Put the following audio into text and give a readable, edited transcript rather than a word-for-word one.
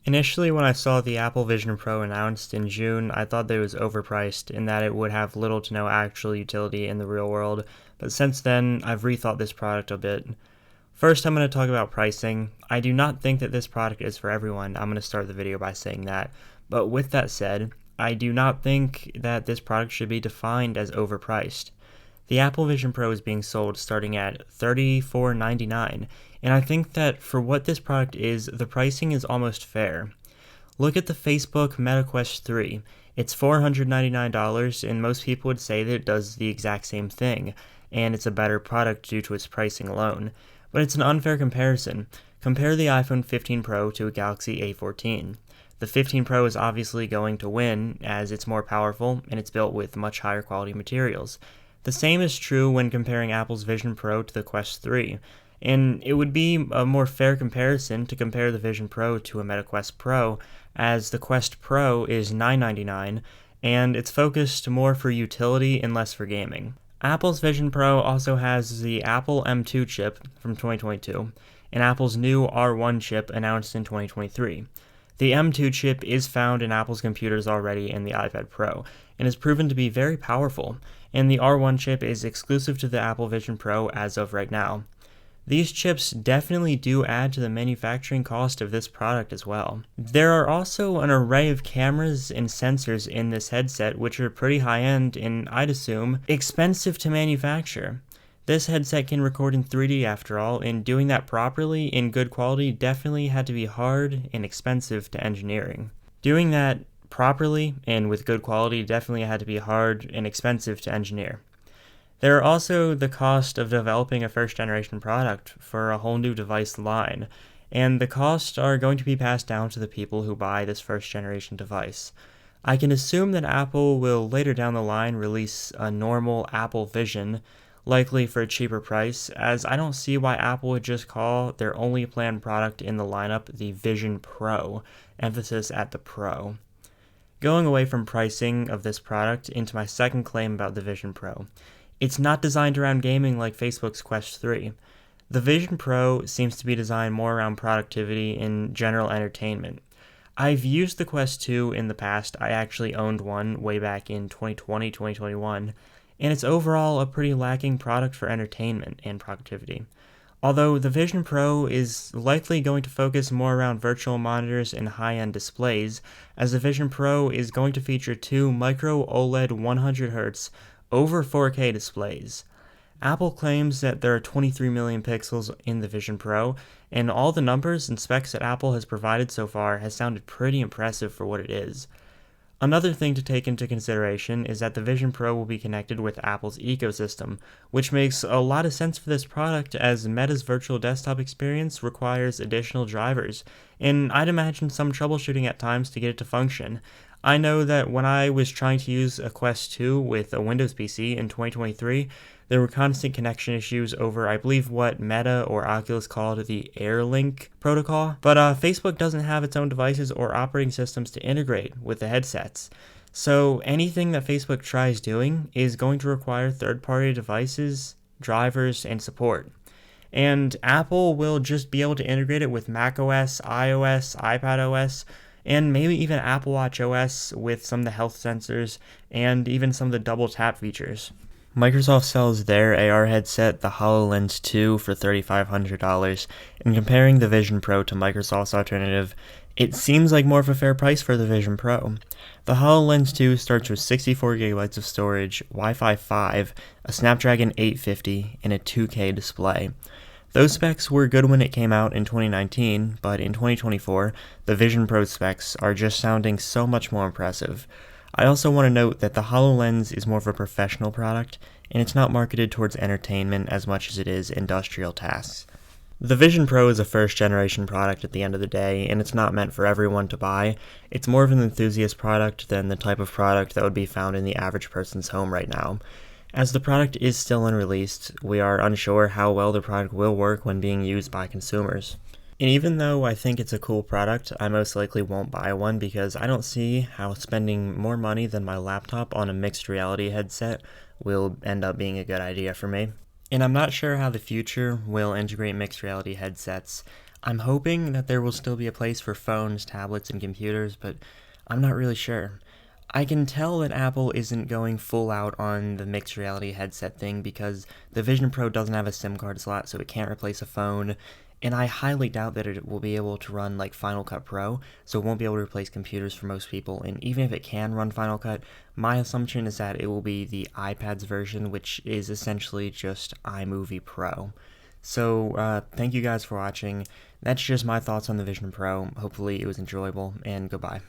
Initially, when I saw the Apple Vision Pro announced in June, I thought that it was overpriced and that it would have little to no actual utility in the real world, but since then, I've rethought this product a bit. First, I'm going to talk about pricing. I do not think that this product is for everyone. I'm going to start the video by saying that. But with that said, I do not think that this product should be defined as overpriced. The Apple Vision Pro is being sold starting at $34.99, and I think that for what this product is, the pricing is almost fair. Look at the Facebook Meta Quest 3. It's $499, and most people would say that it does the exact same thing, and it's a better product due to its pricing alone. But it's an unfair comparison. Compare the iPhone 15 Pro to a Galaxy A14. The 15 Pro is obviously going to win, as it's more powerful, and it's built with much higher quality materials. The same is true when comparing Apple's Vision Pro to the Quest 3, and it would be a more fair comparison to compare the Vision Pro to a Meta Quest Pro, as the Quest Pro is $999, and it's focused more for utility and less for gaming. Apple's Vision Pro also has the Apple M2 chip from 2022, and Apple's new R1 chip announced in 2023. The M2 chip is found in Apple's computers already in the iPad Pro, and is proven to be very powerful, and the R1 chip is exclusive to the Apple Vision Pro as of right now. These chips definitely do add to the manufacturing cost of this product as well. There are also an array of cameras and sensors in this headset which are pretty high-end and, I'd assume, expensive to manufacture. This headset can record in 3D after all, and doing that properly in good quality definitely had to be hard and expensive to engineering. Doing that properly and with good quality definitely had to be hard and expensive to engineer. There are also the cost of developing a first-generation product for a whole new device line, and the costs are going to be passed down to the people who buy this first-generation device. I can assume that Apple will later down the line release a normal Apple Vision, likely for a cheaper price, as I don't see why Apple would just call their only planned product in the lineup the Vision Pro, emphasis at the Pro. Going away from pricing of this product into my second claim about the Vision Pro. It's not designed around gaming like Facebook's Quest 3. The Vision Pro seems to be designed more around productivity and general entertainment. I've used the Quest 2 in the past. I actually owned one way back in 2020, 2021, and it's overall a pretty lacking product for entertainment and productivity. Although the Vision Pro is likely going to focus more around virtual monitors and high-end displays, as the Vision Pro is going to feature two micro OLED 100Hz over 4K displays. Apple claims that there are 23 million pixels in the Vision Pro, and all the numbers and specs that Apple has provided so far has sounded pretty impressive for what it is. Another thing to take into consideration is that the Vision Pro will be connected with Apple's ecosystem, which makes a lot of sense for this product as Meta's virtual desktop experience requires additional drivers, and I'd imagine some troubleshooting at times to get it to function. I know that when I was trying to use a Quest 2 with a Windows PC in 2023, there were constant connection issues over, I believe, what Meta or Oculus called the AirLink protocol. But Facebook doesn't have its own devices or operating systems to integrate with the headsets. So anything that Facebook tries doing is going to require third-party devices, drivers, and support. And Apple will just be able to integrate it with macOS, iOS, iPadOS, and maybe even Apple Watch OS with some of the health sensors and even some of the double tap features. Microsoft sells their AR headset, the HoloLens 2, for $3,500, and comparing the Vision Pro to Microsoft's alternative, it seems like more of a fair price for the Vision Pro. The HoloLens 2 starts with 64GB of storage, Wi-Fi 5, a Snapdragon 850, and a 2K display. Those specs were good when it came out in 2019, but in 2024, the Vision Pro specs are just sounding so much more impressive. I also want to note that the HoloLens is more of a professional product, and it's not marketed towards entertainment as much as it is industrial tasks. The Vision Pro is a first-generation product at the end of the day, and it's not meant for everyone to buy. It's more of an enthusiast product than the type of product that would be found in the average person's home right now. As the product is still unreleased, we are unsure how well the product will work when being used by consumers. And even though I think it's a cool product, I most likely won't buy one because I don't see how spending more money than my laptop on a mixed reality headset will end up being a good idea for me. And I'm not sure how the future will integrate mixed reality headsets. I'm hoping that there will still be a place for phones, tablets, and computers, but I'm not really sure. I can tell that Apple isn't going full out on the mixed reality headset thing because the Vision Pro doesn't have a SIM card slot, so it can't replace a phone. And I highly doubt that it will be able to run like Final Cut Pro, so it won't be able to replace computers for most people. And even if it can run Final Cut, my assumption is that it will be the iPad's version, which is essentially just iMovie Pro. So, thank you guys for watching. That's just my thoughts on the Vision Pro. Hopefully, it was enjoyable, and goodbye.